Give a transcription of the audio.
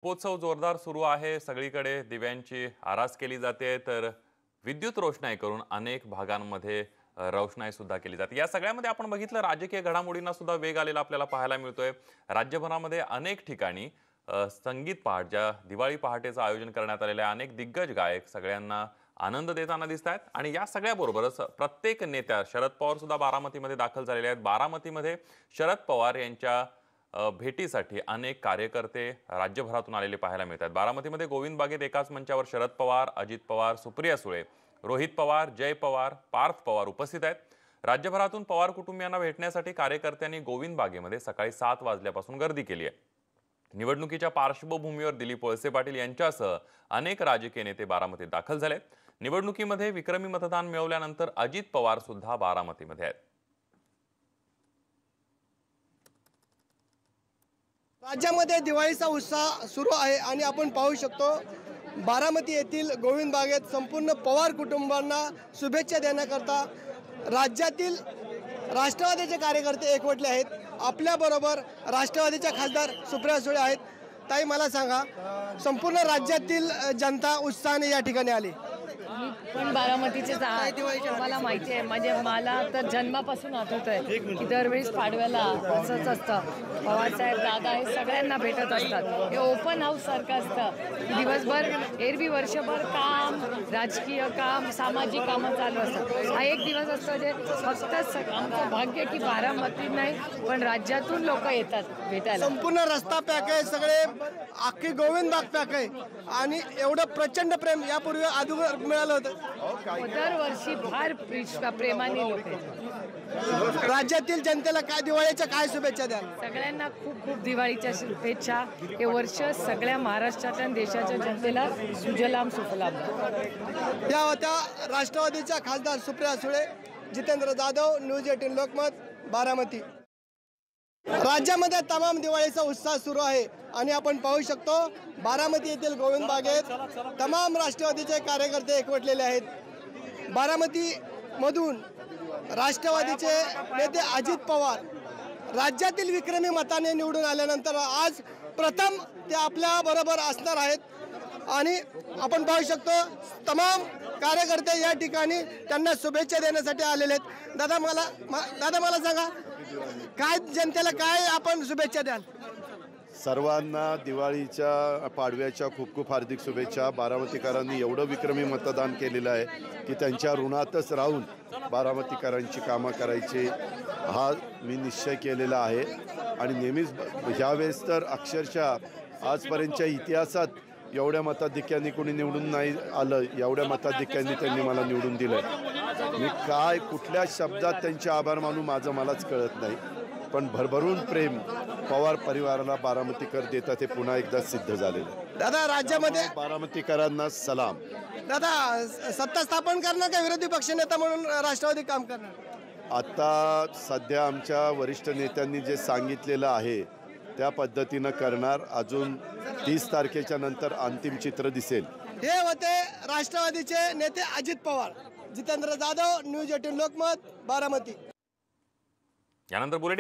दीपोत्सव जोरदार सुरू आहे। सगळीकडे दिव्यांची आरास केली जाते, तर विद्युत रोषणाई करून अनेक भागांमध्ये रोषणाई सुद्धा केली जाते। या सगळ्यामध्ये आपण बघितलं राजकीय घडामोडींना सुद्धा वेग आलेला आपल्याला पाहायला मिळतोय। राज्यभरामध्ये अनेक ठिकाणी संगीत पहाट, ज्या दिवाळी पहाटेचं आयोजन करण्यात आलेलं आहे, अनेक दिग्गज गायक सगळ्यांना आनंद देताना दिसतात। आणि या सगळ्याबरोबरच प्रत्येक नेत्या, शरद पवार सुद्धा बारामतीमध्ये दाखल झालेले आहेत। बारामतीमध्ये शरद पवार यांच्या भेटीसाठी अनेक कार्यकर्ते राज्यभरातून आलेले पाहायला मिळतात। बारामतीमध्ये गोविंद बागेत एकाच मंचावर शरद पवार, अजित पवार, सुप्रिया सुळे, रोहित पवार, जय पवार, पार्थ पवार उपस्थित आहेत। राज्यभरातून पवार कुटुंबियांना भेटण्यासाठी कार्यकर्त्यांनी गोविंद बागेमध्ये सकाळी 7 वाजल्यापासून गर्दी केली आहे। निवडणुकीच्या पार्श्वभूमीवर दिलीप वळसे पाटील यांच्यासह अनेक राजकीय नेते बारामतीत दाखल झालेत। निवडणुकीमध्ये विक्रमी मतदान मिळवल्यानंतर अजित पवार सुद्धा बारामतीमध्ये आहेत। राज्यामध्ये दिवाळीचा उत्साह सुरू आहे आणि आपण पाहू शकतो बारामती येथील गोविंद बागेत संपूर्ण पवार कुटुंबांना शुभेच्छा देण्याकरता राज्यातील राष्ट्रवादीचे कार्यकर्ते एकवटले आहेत। आपल्याबरोबर राष्ट्रवादीच्या खासदार सुप्रिया सुळे आहेत। ताई, मला सांगा, संपूर्ण राज्यातील जनता उत्साहाने या ठिकाणी आली। मी पण बारामतीचेच आहे, मला माहिती आहे। म्हणजे मला तर जन्मापासून आठवत आहे की दरवेळेस पाडव्याला असंच असतं, पवारसाहेब, दादा हे सगळ्यांना भेटत असतात। हे ओपन हाऊस सारखं असतं, दिवसभर एरवी वर्षभर काम, राजकीय काम, सामाजिक कामं चालू असतात। हा एक दिवस असतो जे फक्त आमचं भाग्य की बारामती नाही पण राज्यातून लोक येतात भेटायला। संपूर्ण रस्ता पॅक आहे, सगळे अख्खी गोविंद बाग पॅक आहे आणि एवढं प्रचंड प्रेम यापूर्वी अगोदर मिळालं होतं। दरवर्षी फार प्रेमाने लोक येतात। राज्यातील जनतेला काय दिवाळीच्या काय शुभेच्छा द्याल? सगळ्यांना खूप खूप दिवाळीच्या शुभेच्छा। हे वर्ष सगळ्या महाराष्ट्राच्या आणि देशाच्या जनतेला सुजलाम सुफलाम। त्या होत्या राष्ट्रवादीच्या खासदार सुप्रिया सुळे, जितेंद्र जाधव, न्यूज 18 लोकमत, बारामती। राज्यामध्ये तमाम दिवाळीचा उत्साह सुरू आहे आणि आपण पाहू शकतो बारामती येथील गोविंद बागेत तमाम राष्ट्रवादीचे कार्यकर्ते एकवटलेले आहेत। बारामती मधून राष्ट्रवादीचे नेते अजित पवार राज्यातील विक्रमी मताने निवडून आल्यानंतर आज प्रथम ते आपल्या बरोबर असणार आहेत आणि आपण पाहू शकतो तमाम कार्यकर्ते या ठिकाणी त्यांना शुभेच्छा देण्यासाठी आलेले आहेत। दादा मला सांगा, काय जनतेला काय आपण शुभेच्छा द्याल? सर्वांना दिवाळीच्या, पाडव्याच्या खूप खूप हार्दिक शुभेच्छा। बारामतीकरांनी एवढं विक्रमी मतदान केलेलं आहे की त्यांच्या ऋणातच राहून बारामतीकरांची कामं करायची हा मी निश्चय केलेला आहे। आणि नेहमीच ह्यावेळेस तर अक्षरशः आजपर्यंतच्या इतिहासात एवढ्या मताधिक्यांनी कोणी निवडून नाही आलं, एवढ्या मताधिक्यांनी त्यांनी मला निवडून दिलं। मी काय कुठल्या शब्दात त्यांचे आभार मानू माझं मलाच कळत नाही, पण भरभरून प्रेम पवार परिवाराला बारामतीकर देतात हे पुन्हा एकदा सिद्ध झालेलं। दादा, राज्यामध्ये बारामतीकरांना सलाम। दादा, सत्ता स्थापन करणार का विरोधी पक्षनेता म्हणून राष्ट्रवादी काम करणार? आता सध्या आमच्या वरिष्ठ नेत्यांनी जे सांगितलेलं आहे त्या पद्धतीनं करणार। अजून 30 तारखेच्या नंतर अंतिम चित्र दिसेल। हे होते राष्ट्रवादीचे नेते अजित पवार, जितेंद्र जाधव, न्यूज 18 लोकमत, बारामती। यानंतर बुलेटिन